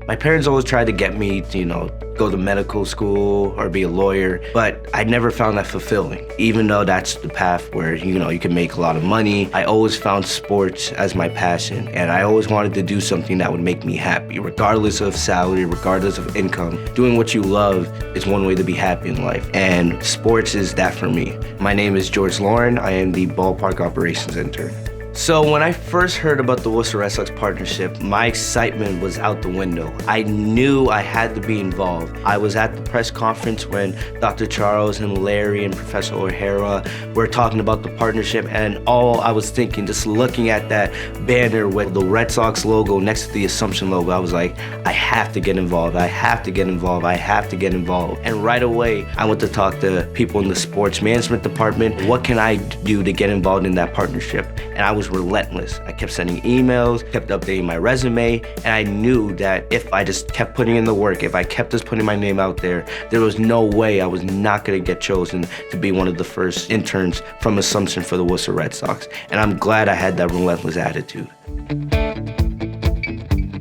My parents always tried to get me to, go to medical school or be a lawyer, but I never found that fulfilling. Even though that's the path where, you can make a lot of money, I always found sports as my passion, and I always wanted to do something that would make me happy, regardless of salary, regardless of income. Doing what you love is one way to be happy in life, and sports is that for me. My name is George Lauren. I am the ballpark operations intern. So when I first heard about the Worcester Red Sox partnership, my excitement was out the window. I knew I had to be involved. I was at the press conference when Dr. Charles and Larry and Professor O'Hara were talking about the partnership, and all I was thinking, just looking at that banner with the Red Sox logo next to the Assumption logo, I was like, I have to get involved. I have to get involved. I have to get involved. And right away, I went to talk to people in the sports management department. What can I do to get involved in that partnership? And I was relentless. I kept sending emails, kept updating my resume, and I knew that if I just kept putting in the work, if I kept just putting my name out there was no way I was not gonna get chosen to be one of the first interns from Assumption for the Worcester Red Sox. And I'm glad I had that relentless attitude.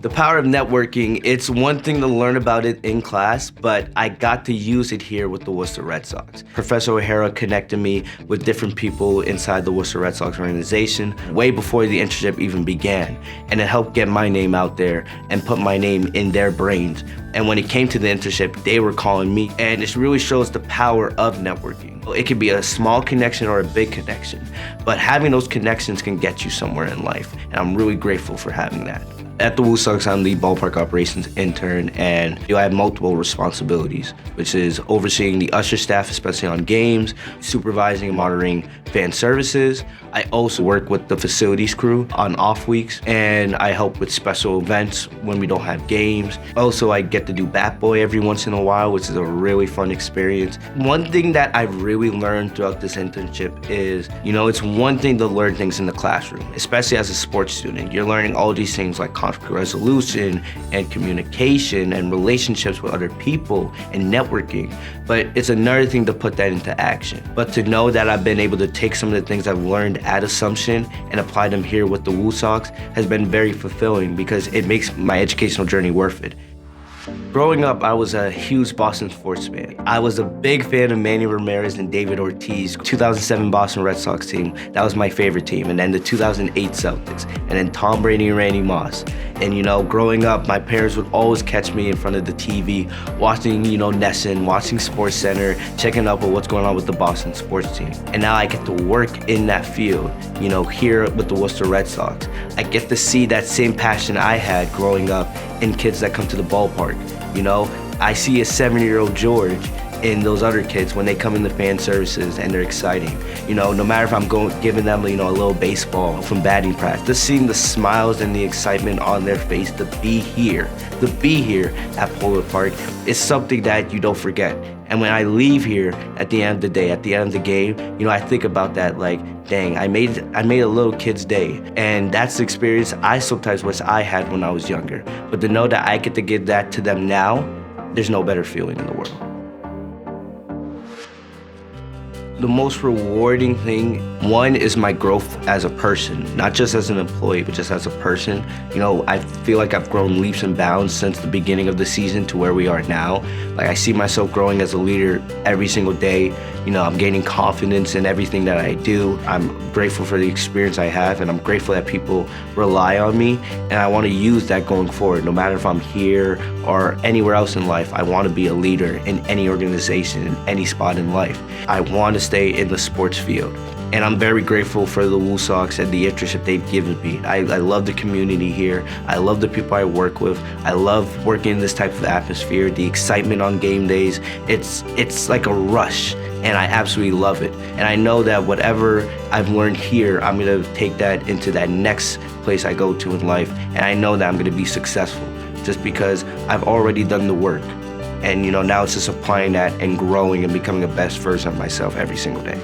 The power of networking, it's one thing to learn about it in class, but I got to use it here with the Worcester Red Sox. Professor O'Hara connected me with different people inside the Worcester Red Sox organization way before the internship even began, and it helped get my name out there and put my name in their brains. And when it came to the internship, they were calling me, and it really shows the power of networking. It could be a small connection or a big connection, but having those connections can get you somewhere in life, and I'm really grateful for having that. At the Woosox, I'm the ballpark operations intern, and I have multiple responsibilities, which is overseeing the usher staff, especially on games, supervising and monitoring fan services. I also work with the facilities crew on off weeks, and I help with special events when we don't have games. Also, I get to do Bat Boy every once in a while, which is a really fun experience. One thing that I've really learned throughout this internship is, it's one thing to learn things in the classroom, especially as a sports student. You're learning all these things like conflict resolution and communication and relationships with other people and networking. But it's another thing to put that into action. But to know that I've been able to take some of the things I've learned at Assumption and apply them here with the Woosox has been very fulfilling because it makes my educational journey worth it. Growing up, I was a huge Boston sports fan. I was a big fan of Manny Ramirez and David Ortiz. 2007 Boston Red Sox team, that was my favorite team. And then the 2008 Celtics, and then Tom Brady and Randy Moss. And growing up, my parents would always catch me in front of the TV, watching, Nesson, watching Sports Center, checking up on what's going on with the Boston sports team. And now I get to work in that field, here with the Worcester Red Sox. I get to see that same passion I had growing up in kids that come to the ballpark. I see a 7-year-old George in those other kids when they come in the fan services and they're exciting. No matter if I'm giving them, a little baseball from batting practice, just seeing the smiles and the excitement on their face to be here at Polar Park is something that you don't forget. And when I leave here at the end of the day, at the end of the game, I think about that like, dang, I made a little kid's day. And that's the experience I sometimes wish I had when I was younger. But to know that I get to give that to them now, there's no better feeling in the world. The most rewarding thing, one, is my growth as a person, not just as an employee, but just as a person. I feel like I've grown leaps and bounds since the beginning of the season to where we are now. Like, I see myself growing as a leader every single day. I'm gaining confidence in everything that I do. I'm grateful for the experience I have, and I'm grateful that people rely on me, and I want to use that going forward. No matter if I'm here or anywhere else in life, I want to be a leader in any organization, in any spot in life. I want to stay in the sports field. And I'm very grateful for the Woosox and the internship they've given me. I love the community here. I love the people I work with. I love working in this type of atmosphere, the excitement on game days. It's like a rush, and I absolutely love it. And I know that whatever I've learned here, I'm gonna take that into that next place I go to in life. And I know that I'm gonna be successful just because I've already done the work. And now it's just applying that and growing and becoming the best version of myself every single day.